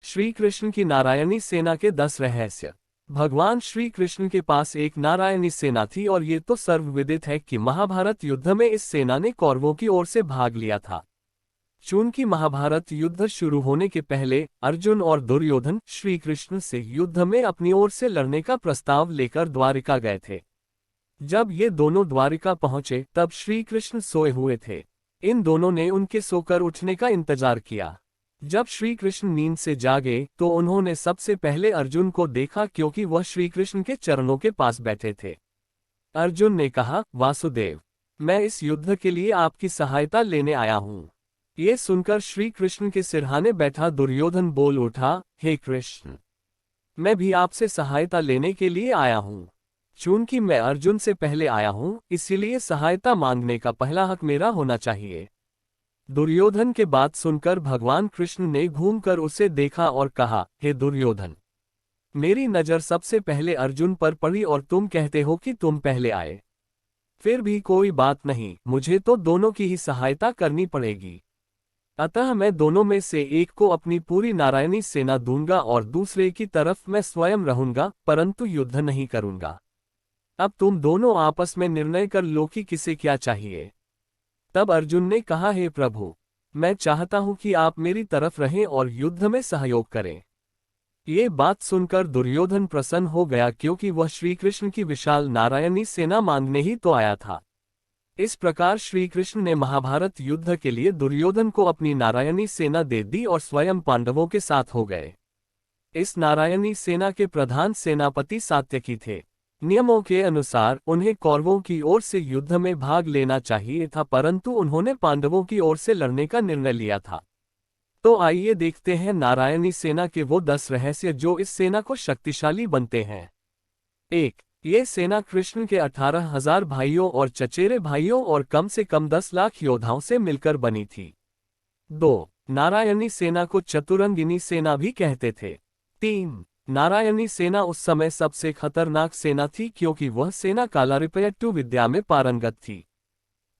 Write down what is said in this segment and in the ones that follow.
श्री कृष्ण की नारायणी सेना के 10 रहस्य। भगवान श्री कृष्ण के पास एक नारायणी सेना थी और ये तो सर्वविदित है कि महाभारत युद्ध में इस सेना ने कौरवों की ओर से भाग लिया था। चूंकि महाभारत युद्ध शुरू होने के पहले अर्जुन और दुर्योधन श्री कृष्ण से युद्ध में अपनी ओर से लड़ने का प्रस्ताव लेकर द्वारिका गए थे। जब ये दोनों द्वारिका पहुंचे तब श्री कृष्ण सोए हुए थे। इन दोनों ने उनके सोकर उठने का इंतजार किया। जब श्री कृष्ण नींद से जागे तो उन्होंने सबसे पहले अर्जुन को देखा, क्योंकि वह श्री कृष्ण के चरणों के पास बैठे थे। अर्जुन ने कहा, वासुदेव, मैं इस युद्ध के लिए आपकी सहायता लेने आया हूँ। ये सुनकर श्री कृष्ण के सिरहाने बैठा दुर्योधन बोल उठा, हे कृष्ण, मैं भी आपसे सहायता लेने के लिए आया हूँ। चूंकि मैं अर्जुन से पहले आया हूँ, इसीलिए सहायता मांगने का पहला हक मेरा होना चाहिए। दुर्योधन के बात सुनकर भगवान कृष्ण ने घूमकर उसे देखा और कहा, हे दुर्योधन, मेरी नजर सबसे पहले अर्जुन पर पड़ी और तुम कहते हो कि तुम पहले आए। फिर भी कोई बात नहीं, मुझे तो दोनों की ही सहायता करनी पड़ेगी। अतः मैं दोनों में से एक को अपनी पूरी नारायणी सेना दूंगा और दूसरे की तरफ मैं स्वयं रहूंगा, परंतु युद्ध नहीं करूंगा। अब तुम दोनों आपस में निर्णय कर लो कि किसे क्या चाहिए। तब अर्जुन ने कहा, हे प्रभु, मैं चाहता हूं कि आप मेरी तरफ रहें और युद्ध में सहयोग करें। ये बात सुनकर दुर्योधन प्रसन्न हो गया, क्योंकि वह श्री कृष्ण की विशाल नारायणी सेना मांगने ही तो आया था। इस प्रकार श्री कृष्ण ने महाभारत युद्ध के लिए दुर्योधन को अपनी नारायणी सेना दे दी और स्वयं पांडवों के साथ हो गए। इस नारायणी सेना के प्रधान सेनापति सात्यकी थे। नियमों के अनुसार उन्हें कौरवों की ओर से युद्ध में भाग लेना चाहिए था, परंतु उन्होंने पांडवों की ओर से लड़ने का निर्णय लिया था। तो आइए देखते हैं नारायणी सेना के वो 10 रहस्य जो इस सेना को शक्तिशाली बनते हैं। 1. ये सेना कृष्ण के 18,000 भाइयों और चचेरे भाइयों और कम से कम 10 लाख योद्धाओं से मिलकर बनी थी। 2. नारायणी सेना को चतुरंगिनी सेना भी कहते थे। 3. नारायणी सेना उस समय सबसे खतरनाक सेना थी, क्योंकि वह सेना कालारिपयट्टू विद्या में पारंगत थी,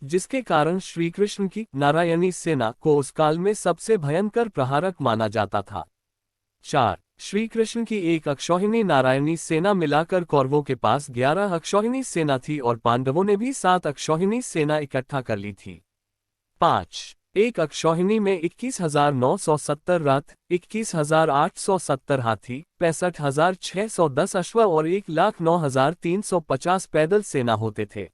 जिसके कारण श्री कृष्ण की नारायणी सेना को उस काल में सबसे भयंकर प्रहारक माना जाता था। 4. श्री कृष्ण की एक अक्षौहिणी नारायणी सेना मिलाकर कौरवों के पास 11 अक्षौहिणी सेना थी और पांडवों ने भी 7 अक्षौहिणी सेना इकट्ठा कर ली थी। 5. एक अक्षौहिणी में 21,970 रथ, 21,870 हाथी, 65,610 अश्व और 1,09,350 पैदल सेना होते थे,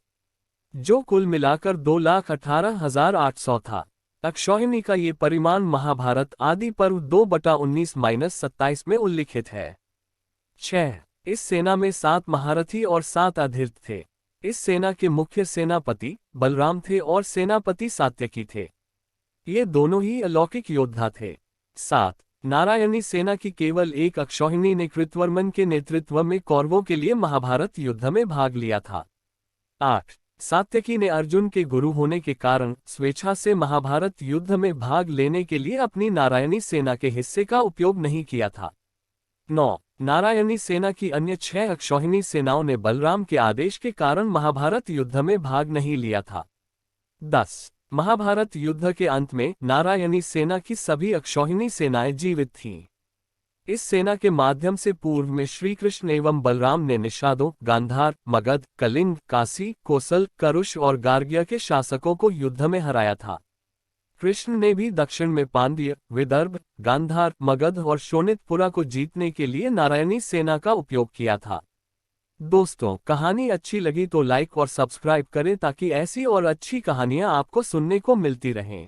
जो कुल मिलाकर 2,18,800 था। अक्षौहिणी का ये परिमाण महाभारत आदि पर्व 2/19-27 में उल्लिखित है। 6. इस सेना में 7 महारथी और 7 अधीर्थ थे। इस सेना के मुख्य सेनापति बलराम थे और सेनापति सात्यकी थे। ये दोनों ही अलौकिक योद्धा थे। 7. नारायणी सेना की केवल एक अक्षौहिणी ने कृतवर्मन के नेतृत्व में कौरवों के लिए महाभारत युद्ध में भाग लिया था। 8. सात्यकी ने अर्जुन के गुरु होने के कारण स्वेच्छा से महाभारत युद्ध में भाग लेने के लिए अपनी नारायणी सेना के हिस्से का उपयोग नहीं किया था। 9. नारायणी सेना की अन्य 6 अक्षौहिणी सेनाओं ने बलराम के आदेश के कारण महाभारत युद्ध में भाग नहीं लिया था। 10. महाभारत युद्ध के अंत में नारायणी सेना की सभी अक्षौहिणी सेनाएं जीवित थीं। इस सेना के माध्यम से पूर्व में श्री कृष्ण एवं बलराम ने निषादों, गांधार, मगध, कलिंग, काशी, कोसल, करुष और गार्ग्य के शासकों को युद्ध में हराया था। कृष्ण ने भी दक्षिण में पांड्य, विदर्भ, गांधार, मगध और शोणितपुरा को जीतने के लिए नारायणी सेना का उपयोग किया था। दोस्तों, कहानी अच्छी लगी तो लाइक और सब्सक्राइब करें ताकि ऐसी और अच्छी कहानियां आपको सुनने को मिलती रहें।